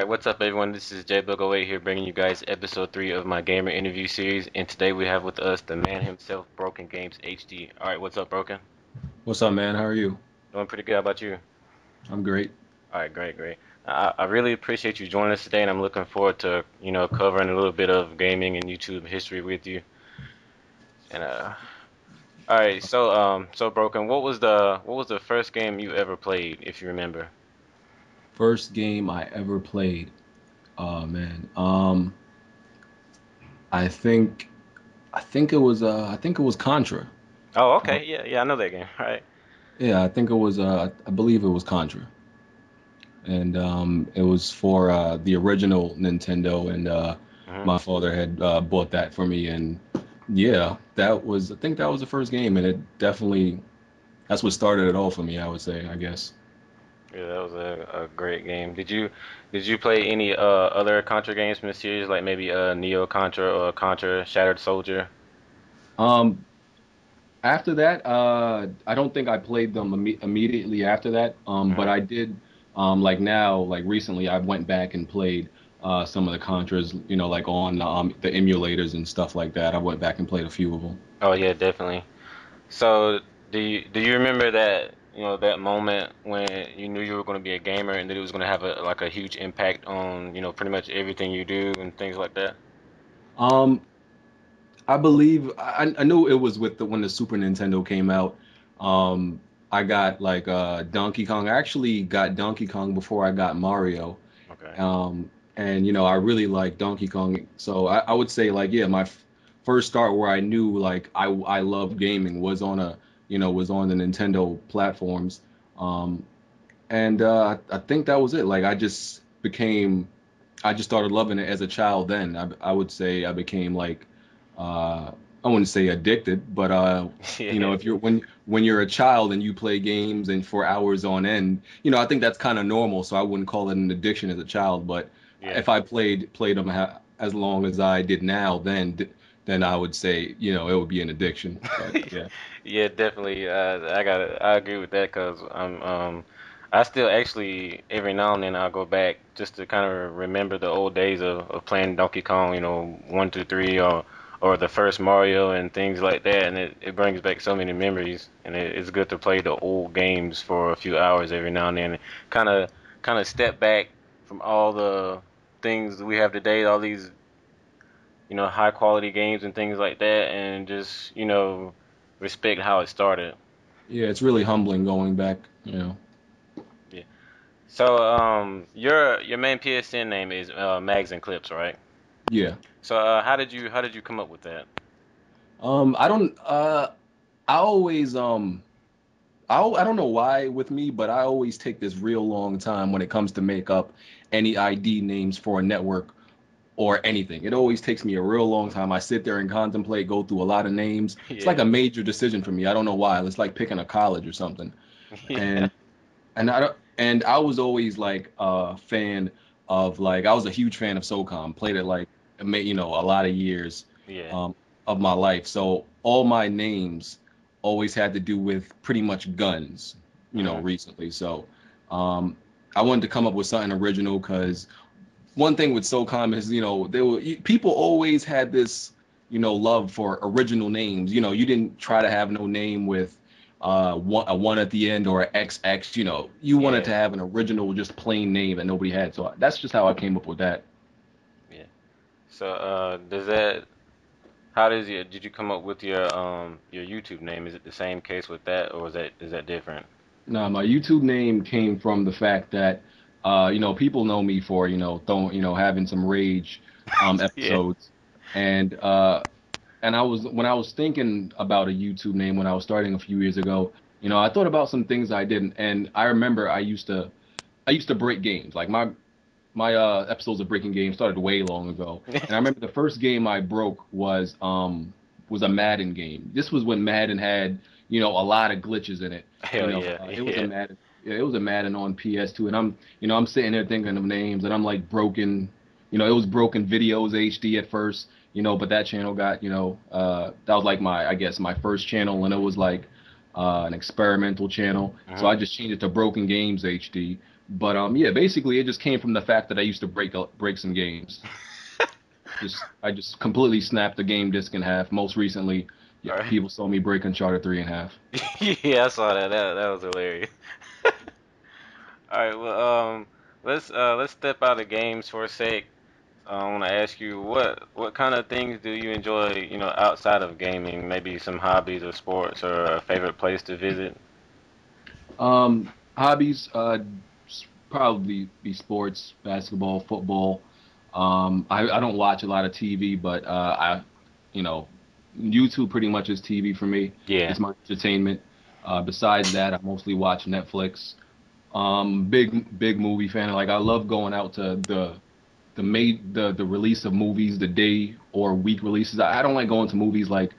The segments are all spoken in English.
what's up, everyone? This is J-Bug08 here, bringing you guys episode 3 of my gamer interview series. And today we have with us the man himself, Broken Games HD. All right, what's up, Broken? What's up, man? How are you? Doing pretty good. How about you? I'm great. All right, great, great. I really appreciate you joining us today, and I'm looking forward to covering a little bit of gaming and YouTube history with you. And all right, so Broken, what was the first game you ever played, if you remember? First game I ever played. Oh man. I think I think it was Contra. Oh, Uh, okay, yeah, yeah, I know that game. All right. yeah, I think it was I believe it was Contra. And it was for the original Nintendo and Mm-hmm. my father had bought that for me and yeah, I think that was the first game and it definitely that's what started it all for me, I would say, I guess. Yeah, that was a great game. Did you play any other Contra games from the series, like maybe Neo Contra or Contra Shattered Soldier? Um After that, I don't think I played them immediately after that. But Hmm. I did, like now, like recently, I went back and played some of the Contras, like on the emulators and stuff like that. I went back and played a few of them. Oh yeah, definitely. So do you remember that moment when you knew you were going to be a gamer and that it was going to have a huge impact on pretty much everything you do and things like that? Um, I believe I knew it was with the when the Super Nintendo came out. I got like Donkey Kong. I actually got Donkey Kong before I got Mario. Okay. And I really like Donkey Kong. So I would say like yeah, my first start where I knew like I love gaming was on was on the Nintendo platforms. Um, and I think that was it. Like I just started loving it as a child. Then I would say I became like I wouldn't say addicted, but Yeah. if you're when you're a child and you play games and for hours on end, I think that's kind of normal. So I wouldn't call it an addiction as a child. But Yeah. if I played them as long as I did now, then I would say it would be an addiction. But yeah. Yeah, definitely. I agree with that because I still actually every now and then I'll go back just to kind of remember the old days of playing Donkey Kong, 1, 2, 3, or the first Mario and things like that, and it brings back so many memories, and it's good to play the old games for a few hours every now and then, and kind of kind of step back from all the things we have today, all these high quality games and things like that, and just respect how it started. Yeah, it's really humbling going back. Yeah. So your main PSN name is Mags and Clips, right? Yeah. So how did you come up with that? I don't I always I don't know why with me, but I always take this real long time when it comes to make up any ID names for a network or anything. It always takes me a real long time. I sit there and contemplate, go through a lot of names. It's like Yeah. a major decision for me. I don't know why. It's like picking a college or something. Yeah. And and I was always like a fan of like I was a huge fan of SOCOM. Played it like a lot of years Yeah. um, of my life. So all my names always had to do with pretty much guns. Hmm. Recently. So um, I wanted to come up with something original because one thing with SOCOM is people always had this love for original names. You didn't try to have no name with a one at the end or an XX. You wanted Yeah. to have an original, just plain name that nobody had. So that's just how I came up with that. Yeah. So does that how does your did you come up with your YouTube name? Is it the same case with that, or is that different? Now, my YouTube name came from the fact that people know me for throwing having some rage Yeah. episodes, and I was when I was thinking about a YouTube name when I was starting a few years ago, I thought about some things I didn't, and I remember I used to break games. Like my episodes of breaking games started way long ago, and I remember the first game I broke was a Madden game. This was when Madden had a lot of glitches in it. Hell yeah. It was a Yeah. Madden. Yeah, it was a Madden on PS2, and I'm sitting there thinking of names, and I'm like broken. It was broken videos HD at first, but that channel got, that was like I guess my first channel, and it was like an experimental channel. So Hmm. I just changed it to Broken Games HD. But yeah, basically it just came from the fact that I used to break some games. Just I just completely snapped the game disc in half. Most recently, yeah, All right. people saw me break Uncharted 3 in half. Yeah, I saw that. That was hilarious. All right, well, let's step out of games for a sec. I want to ask you what kind of things do you enjoy, outside of gaming? Maybe some hobbies or sports or a favorite place to visit? Hobbies, probably be sports, basketball, football. I don't watch a lot of TV, but you know, YouTube pretty much is TV for me. Yeah. It's my entertainment. Besides that, I mostly watch Netflix. Big movie fan. Like I love going out to the release of movies, the day or week releases. I don't like going to movies like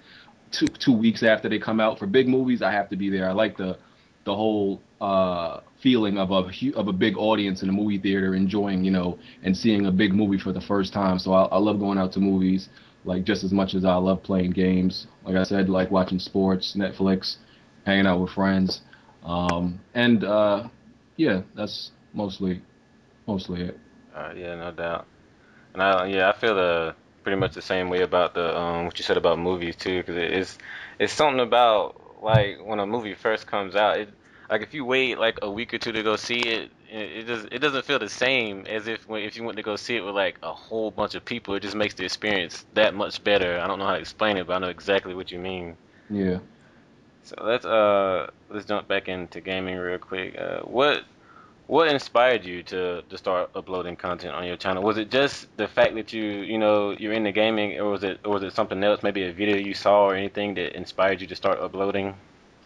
two weeks after they come out. For big movies, I have to be there. I like the whole feeling of of a big audience in a movie theater, enjoying and seeing a big movie for the first time. So I love going out to movies like just as much as I love playing games. Like I said, like watching sports, Netflix, hanging out with friends, and yeah, that's mostly it. Yeah, no doubt. And I feel pretty much the same way about the what you said about movies too, because it's something about like when a movie first comes out, like if you wait like a week or two to go see it, it doesn't feel the same as if you went to go see it with like a whole bunch of people. It just makes the experience that much better. I don't know how to explain it, but I know exactly what you mean. Yeah. So let's jump back into gaming real quick. What inspired you to start uploading content on your channel? Was it just the fact that you're into gaming, or was it something else, maybe a video you saw or anything that inspired you to start uploading?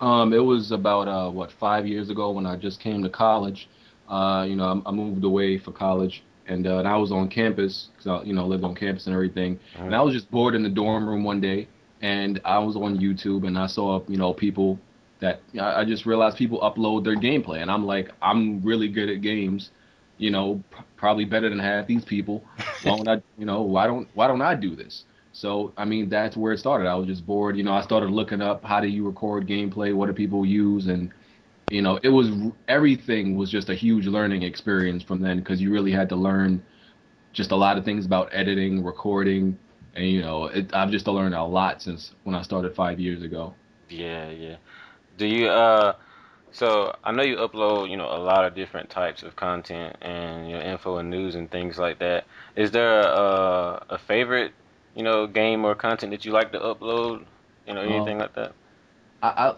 It was about what 5 years ago when I just came to college. I moved away for college, and I was on campus because I lived on campus and everything. Hmm. And I was just bored in the dorm room one day, and I was on YouTube and I saw people that I just realized people upload their gameplay, and I'm like, I'm really good at games, probably better than half these people. Why don't I, why don't I do this? So, I mean, that's where it started. I was just bored. I started looking up how do you record gameplay, what do people use, and it was everything was just a huge learning experience from then because you really had to learn just a lot of things about editing, recording, and I've just learned a lot since when I started 5 years ago. Yeah, yeah. Do you so I know you upload, a lot of different types of content and info and news and things like that. Is there a favorite, game or content that you like to upload? Um, Anything like that? I, I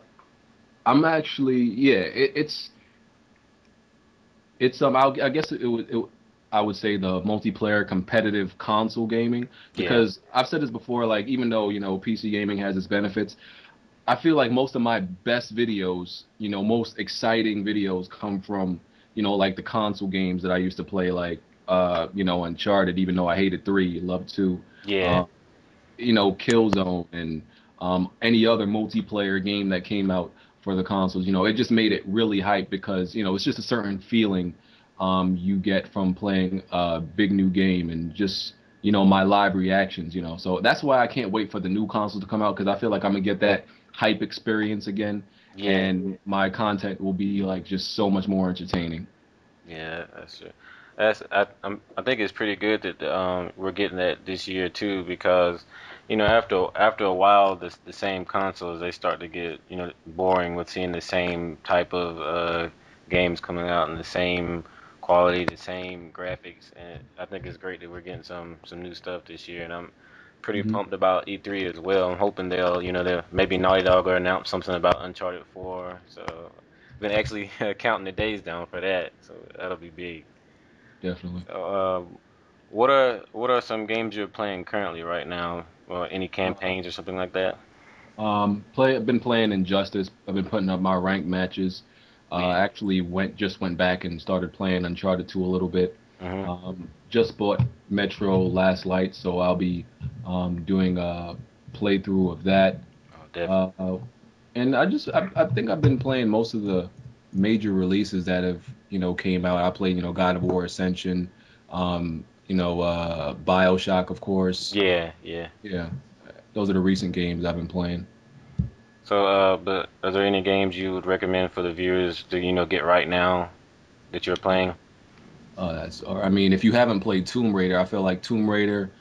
I'm actually yeah. I guess I would say the multiplayer competitive console gaming Yeah. because I've said this before. Like even though PC gaming has its benefits, I feel like most of my best videos, most exciting videos come from, like the console games that I used to play, like, Uncharted, even though I hated 3, loved 2, Yeah. uh, Killzone and any other multiplayer game that came out for the consoles. It just made it really hype because, it's just a certain feeling you get from playing a big new game and just, my live reactions. So that's why I can't wait for the new console to come out because I feel like I'm gonna get that hype experience again Yeah. and my content will be like just so much more entertaining. Yeah, that's true. I think it's pretty good that we're getting that this year too because after a while the same consoles they start to get boring with seeing the same type of games coming out and the same quality, the same graphics, and I think it's great that we're getting some new stuff this year, and I'm pretty Hmm. pumped about E3 as well. I'm hoping they'll maybe Naughty Dog will announce something about Uncharted 4, so been actually counting the days down for that, so that'll be big. Definitely. So, what are some games you're playing currently right now, or any Uh, campaigns or something like that? I've been playing Injustice. I've been putting up my ranked matches. Yeah. Actually just went back and started playing Uncharted 2 a little bit. Mhm. Just bought Metro Last Light, so I'll be doing a playthrough of that. Oh, definitely. Uh, and I think I've been playing most of the major releases that have came out. I played God of War Ascension, BioShock, of course. Yeah, yeah. Yeah, those are the recent games I've been playing. So, but are there any games you would recommend for the viewers to get right now? that you're playing? Or I mean, if you haven't played Tomb Raider, I feel like Tomb Raider,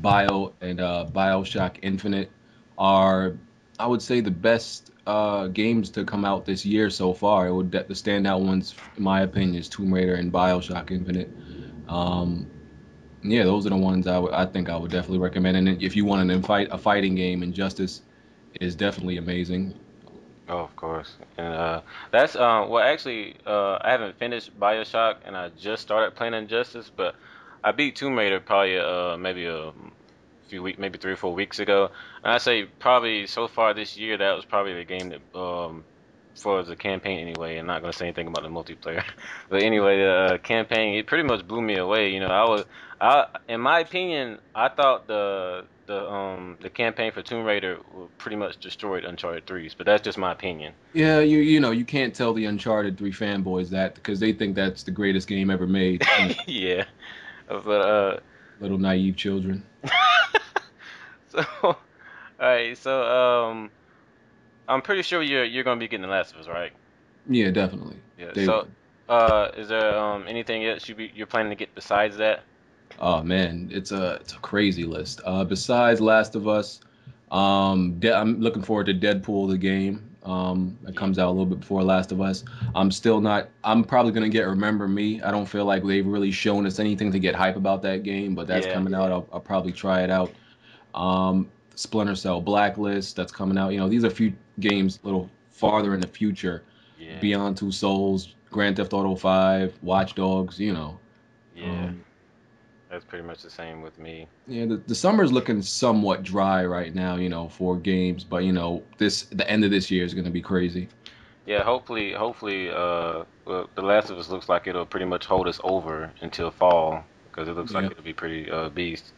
BioShock Infinite are, I would say, the best games to come out this year so far. It would the standout ones, in my opinion, is Tomb Raider and BioShock Infinite. Um, yeah, those are the ones I think I would definitely recommend. And if you want a fighting game, Injustice is definitely amazing. Oh, of course. And that's well actually I haven't finished BioShock and I just started playing Injustice, but I beat Tomb Raider probably maybe a few weeks, maybe 3 or 4 weeks ago. And I say probably so far this year that was probably the game that for the campaign anyway. I'm not gonna say anything about the multiplayer, but anyway, the campaign it pretty much blew me away. I in my opinion, I thought the campaign for Tomb Raider pretty much destroyed Uncharted 3's, but that's just my opinion. Yeah, you can't tell the Uncharted 3 fanboys that because they think that's the greatest game ever made. Yeah, but Little naive children. so all right, so I'm pretty sure you're gonna be getting The Last of Us, right? Yeah, definitely. Yeah. Day So one. is there anything else you're planning to get besides that? Oh man, it's a crazy list. Besides Last of Us, I'm looking forward to Deadpool the game. It Yeah. comes out a little bit before Last of Us. I'm still not. I'm probably gonna get Remember Me. I don't feel like they've really shown us anything to get hype about that game, but that's Yeah. coming out. I'll probably try it out. Splinter Cell Blacklist that's coming out. These are few games a little farther in the future. Yeah. Beyond Two Souls, Grand Theft Auto 5, Watch Dogs. Yeah. Um, That's pretty much the same with me. Yeah, the summer's looking somewhat dry right now, for games, but the end of this year is going to be crazy. Yeah, hopefully, well, The Last of Us looks like it'll pretty much hold us over until fall because it looks like Yeah. it'll be pretty beast.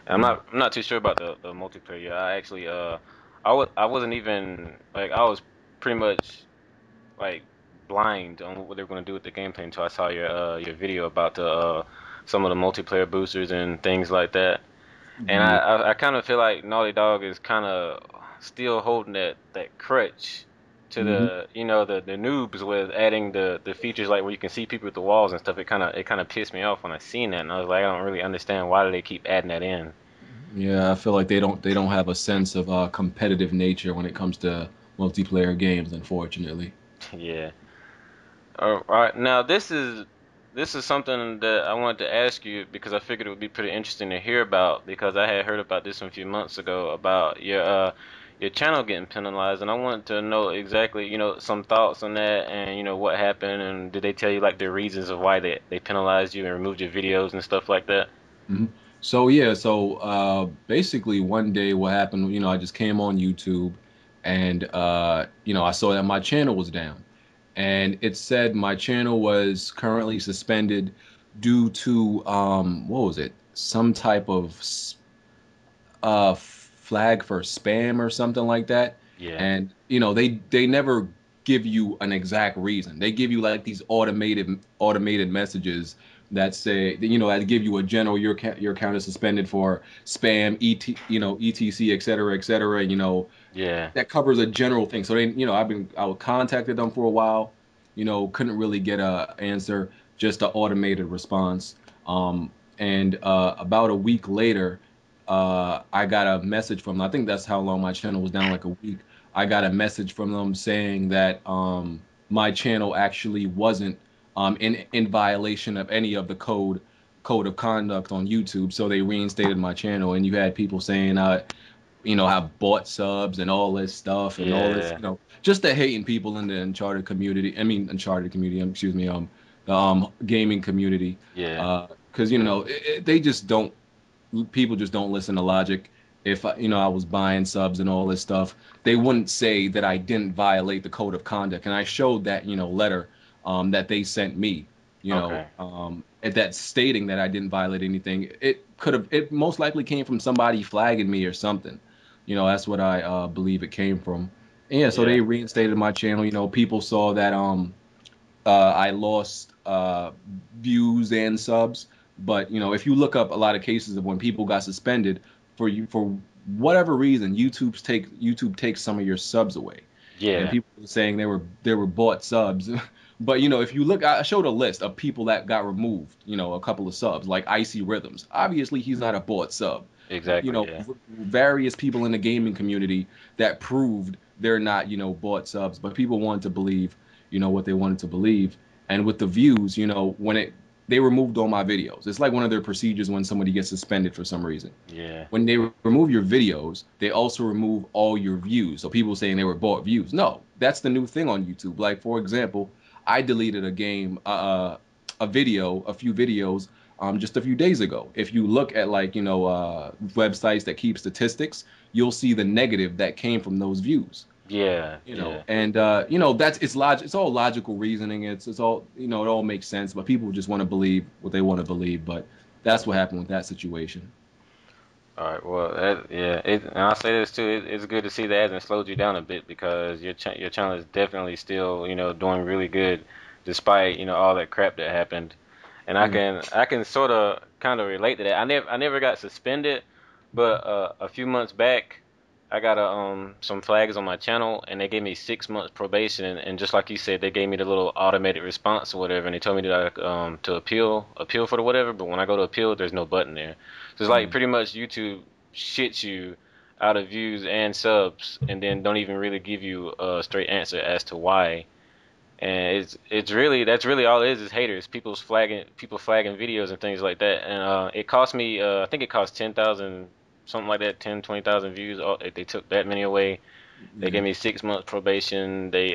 And Mm. I'm not too sure about the multiplayer yet. I actually I wasn't even like I was pretty much like blind on what they were going to do with the gameplay until I saw your video about the some of the multiplayer boosters and things like that. And Yeah. I kind of feel like Naughty Dog is kind of still holding that crutch to Hmm. the noobs with adding the features like where you can see people at the walls and stuff. It kind of pissed me off when I seen that, and I was like, I don't really understand why do they keep adding that in. Yeah, I feel like they don't have a sense of competitive nature when it comes to multiplayer games, unfortunately. Yeah. All right. Now this is something that I wanted to ask you because I figured it would be pretty interesting to hear about because I had heard about this a few months ago about your channel getting penalized and I wanted to know exactly, some thoughts on that and what happened and did they tell you like the reasons of why they penalized you and removed your videos and stuff like that? Hmm. So yeah, basically one day what happened, I just came on YouTube and I saw that my channel was down. And it said my channel was currently suspended due to what was it? Some type of flag for spam or something like that. Yeah. And they never give you an exact reason. They give you like these automated messages that say that give you a general your account is suspended for spam, etc, etc, etc. Yeah. That covers a general thing. So I was contacted them for a while, couldn't really get a answer, just an automated response. And about a week later, I got a message from them. I think that's how long my channel was down, like a week. I got a message from them saying that my channel actually wasn't in violation of any of the code of conduct on YouTube. So they reinstated my channel, and you had people saying have bought subs and all this stuff and all this, Yeah. just the hating people in the Uncharted community. I mean, Uncharted community, excuse me, the gaming community. Yeah. Because, they just don't, people just don't listen to logic. If, I was buying subs and all this stuff, they wouldn't say that I didn't violate the code of conduct. And I showed that, letter that they sent me, Okay. at that stating that I didn't violate anything. It most likely came from somebody flagging me or something. That's what I believe it came from. And yeah, so Yeah. they reinstated my channel. People saw that I lost views and subs. But if you look up a lot of cases of when people got suspended for whatever reason, YouTube takes some of your subs away, and Yeah. people were saying they were bought subs, But if you look, I showed a list of people that got removed. A couple of subs like Icy Rhythms. Obviously, he's not a bought sub. Exactly, yeah. Various people in the gaming community that proved they're not bought subs, but people wanted to believe what they wanted to believe. And with the views, when they removed all my videos. It's like one of their procedures when somebody gets suspended for some reason. Yeah. When they remove your videos, they also remove all your views. So people saying they were bought views. No, that's the new thing on YouTube. Like for example, I deleted a game, a few videos, just a few days ago. If you look at like websites that keep statistics, you'll see the negative that came from those views. Yeah, yeah. And that's it's all logical reasoning. It's all it all makes sense. But people just want to believe what they want to believe. But that's what happened with that situation. All right. Well, yeah. And I'll say this too. It's good to see that it hasn't slowed you down a bit because your channel is definitely still doing really good despite all that crap that happened. And Yeah. I can sort of kind of relate to that. I never got suspended, but a few months back, I got some flags on my channel, and they gave me 6 months probation. And just like you said, they gave me the little automated response or whatever, and they told me to appeal for the whatever. But when I go to appeal, there's no button there. So it's like Mm. pretty much YouTube shits you out of views and subs, and then don't even really give you a straight answer as to why. And it's really that's really all it is haters. People flagging videos and things like that. And it cost me I think it cost 10,000 something like that, 10, 20,000 views. If they took that many away, they Yeah. gave me 6 months probation. They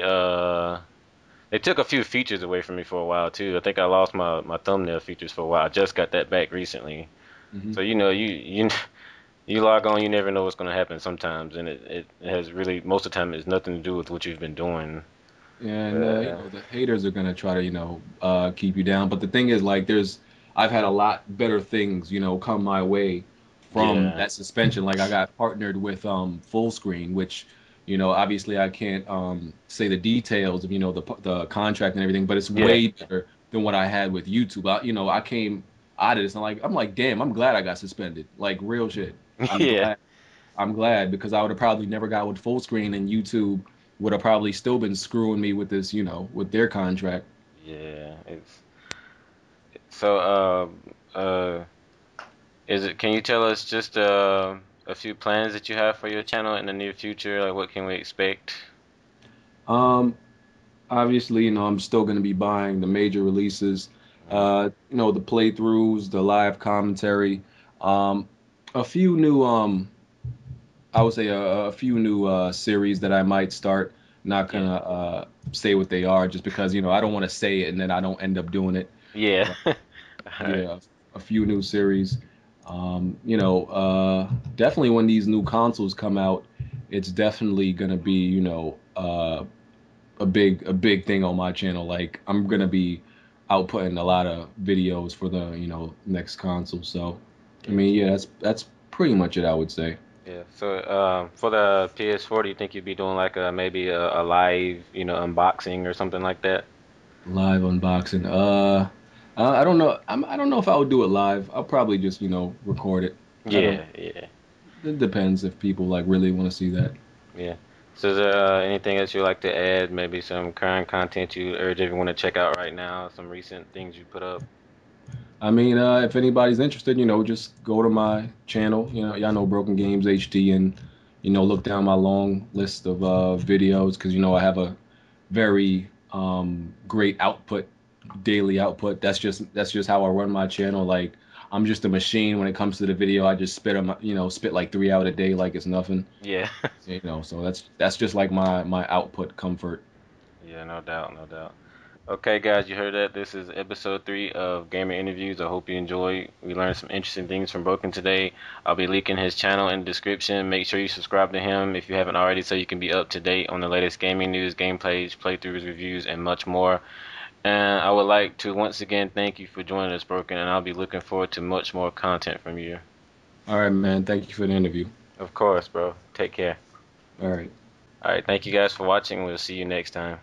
took a few features away from me for a while too. I think I lost my thumbnail features for a while. I just got that back recently. Hmm. So you log on, you never know what's gonna happen sometimes, and it has really most of the time it's nothing to do with what you've been doing. And Uh, the haters are gonna try to keep you down. But the thing is, like, I've had a lot better things come my way from yeah, that suspension. Like I got partnered with Full Screen, which obviously I can't say the details of the contract and everything, but it's yeah, way better than what I had with YouTube. I came out of this and I'm like, damn, I'm glad I got suspended. Like real shit. I'm yeah. glad. I'm glad because I would have probably never got with Full Screen, and YouTube would have probably still been screwing me with this, with their contract. Yeah, it's so. Is it? Can you tell us just a few plans that you have for your channel in the near future? Like, what can we expect? Um, Obviously, I'm still going to be buying the major releases, Mhm. the playthroughs, the live commentary, um, a few new, I would say a few new series that I might start. Not Yeah, gonna say what they are just because I don't want to say it and then I don't end up doing it. yeah. But All right. yeah, a few new series. Definitely when these new consoles come out, it's definitely gonna be, a big thing on my channel. Like I'm gonna be outputting a lot of videos for the, next console. So, I Yeah, mean, yeah, that's pretty much it, I would say. yeah. So, for the PS4, do you think you'd be doing like maybe a live, unboxing or something like that? Live unboxing. I don't know. I don't know if I would do it live. I'll probably just, record it. I don't. Yeah, yeah, It depends if people like really want to see that. yeah. So, is there anything else you'd like to add? Maybe some current content you urge everyone to check out right now? Some recent things you put up? I mean, if anybody's interested, just go to my channel. Y'all know Broken Games HD, and look down my long list of videos because I have a very great output, daily output. That's just how I run my channel. Like I'm just a machine when it comes to the video. I just spit like 3 out a day like it's nothing. Yeah. So that's just like my output comfort. Yeah, no doubt, no doubt. Okay, guys, you heard that. This is episode 3 of Gamer Interviews. I hope you enjoy. We learned some interesting things from Broken today. I'll be linking his channel in the description. Make sure you subscribe to him if you haven't already so you can be up to date on the latest gaming news, gameplays, playthroughs, reviews, and much more. And I would like to once again thank you for joining us, Broken, and I'll be looking forward to much more content from you. All right, man. Thank you for the interview. Of course, bro. Take care. All right. All right, thank you guys for watching. We'll see you next time.